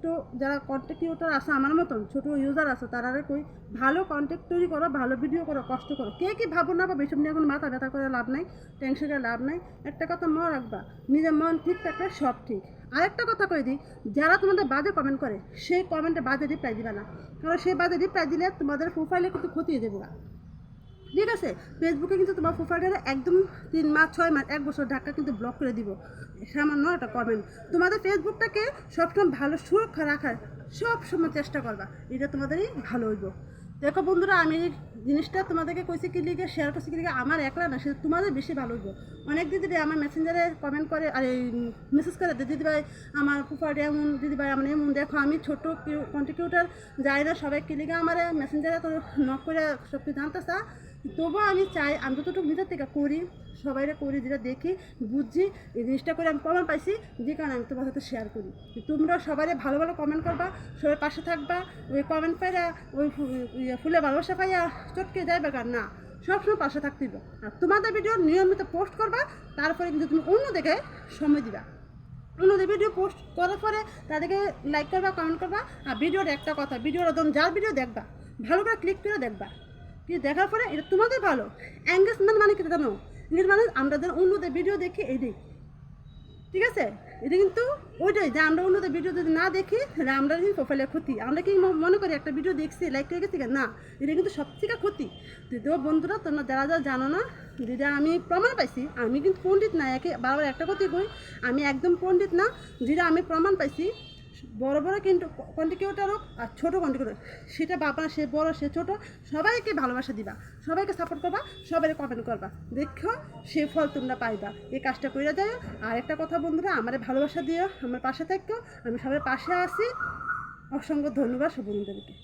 ছোটো যারা content creator আছে আমার মতন ছোটো ইউজার আছে তারা কই ভালো কন্টেন্ট তৈরি করো, ভালো ভিডিও করো, কষ্ট করো। কে কি ভাবো না বা বেসব নিয়ে এখন মাথা ব্যথা করে লাভ নাই, টেনশন করে লাভ নাই। একটা কথা মনে রাখবা, নিজের মন ঠিক থাকলে সব ঠিক। আরেকটা কথা কই দিই, যারা তোমাদের বাজে কমেন্ট করে সেই কমেন্টে বাজে রিপ্লাই দিবে না, কারণ সেই বাজে রিপ্লাই দিলে তোমাদের প্রোফাইলে কিন্তু ক্ষতি দেবে না। ঠিক আছে, ফেসবুকে কিন্তু তোমার প্রোফাইলটা একদম 3 মাস 6 মাস 1 বছর ঢাকা কিন্তু ব্লক করে দিব সামান্য একটা কমেন্ট। তোমাদের ফেসবুকটাকে সবসময় ভালো সুরক্ষা রাখার সবসময় চেষ্টা করবা, এটা তোমাদেরই ভালো হইব। দেখো বন্ধুরা, আমি জিনিসটা তোমাদেরকে কইছি কি লিগে শেয়ার করছি কি লিগে, আমার একলা না, সেটা তোমাদের বেশি ভালো হইব। অনেক দিদি আমার মেসেঞ্জারে কমেন্ট করে আর এই মেসেজ করে দিদি ভাই আমার প্রোফাইলটা এমন, দিদি ভাই আমার এমন। দেখো আমি ছোটো কন্টেন্ট ক্রিয়েটর যাই না, সবাই কি লিগে আমার মেসেঞ্জারে তো নক করে সব কিছু জানতে চা, তবুও আমি চাই আমি যতটুকু নিজের থেকে করি সবাইরা করি, যেটা দেখি বুঝছি এই জিনিসটা করে আমি প্রমাণ পাইছি, যে কারণে আমি তোমার সাথে শেয়ার করি। তোমরা সবাই ভালো ভালো কমেন্ট করবা, সবাই পাশে থাকবা। ওই কমেন্ট পাইরা ওই ফুলে ভালোবাসা পাইয়া চটকে যাইবে কার না, সবসময় পাশে থাকতে হবে। আর তোমাদের ভিডিও নিয়মিত পোস্ট করবা, তারপরে কিন্তু তুমি অন্যদিকে সময় দিবা। অন্যদের ভিডিও পোস্ট করার পরে তাদেরকে লাইক করবা, কমেন্ট করবা। আর ভিডিওর একটা কথা, ভিডিওর একদম যার ভিডিও দেখবা ভালো করে ক্লিক করে দেখবা, কি দেখার পরে এটা তোমাদের ভালো। এঙ্গেজমেন্ট মানে কি জানো? এঙ্গেজ মানে আমরা যেন অন্যদের ভিডিও দেখি এইটাই, ঠিক আছে? এটা কিন্তু ওইটাই যে আমরা অন্যদের ভিডিও যদি না দেখি তাহলে আমরা কিন্তু প্রোফাইলের ক্ষতি। আমরা কি মনে করি একটা ভিডিও দেখছি লাইক করে গেছি, না, এটা কিন্তু সবথেকে ক্ষতি। তো বন্ধুরা, তোমরা যারা যারা জানো না, যেটা আমি প্রমাণ পাইছি, আমি কিন্তু পণ্ডিত না, একে বারবার একটা কথাই কই, আমি একদম পণ্ডিত না, যেটা আমি প্রমাণ পাইছি। বড় বড় কিন্তু কন্টেন্ট ক্রিয়েটর হোক আর ছোটো কন্টেন্ট ক্রিয়েটর, সেটা বাবা সে বড় সে ছোটো, সবাইকে ভালোবাসা দিবা, সবাইকে সাপোর্ট করবা, সবাইকে কমেন্ট করবা, দেখো সে ফল তোমরা পাইবা। এই কাজটা করে যাও। আর একটা কথা বন্ধুরা, আমার ভালোবাসা দিও, আমার পাশে থাকো, আমি সবার পাশে আছি। অসংখ্য ধন্যবাদ সব বন্ধুদেরকে।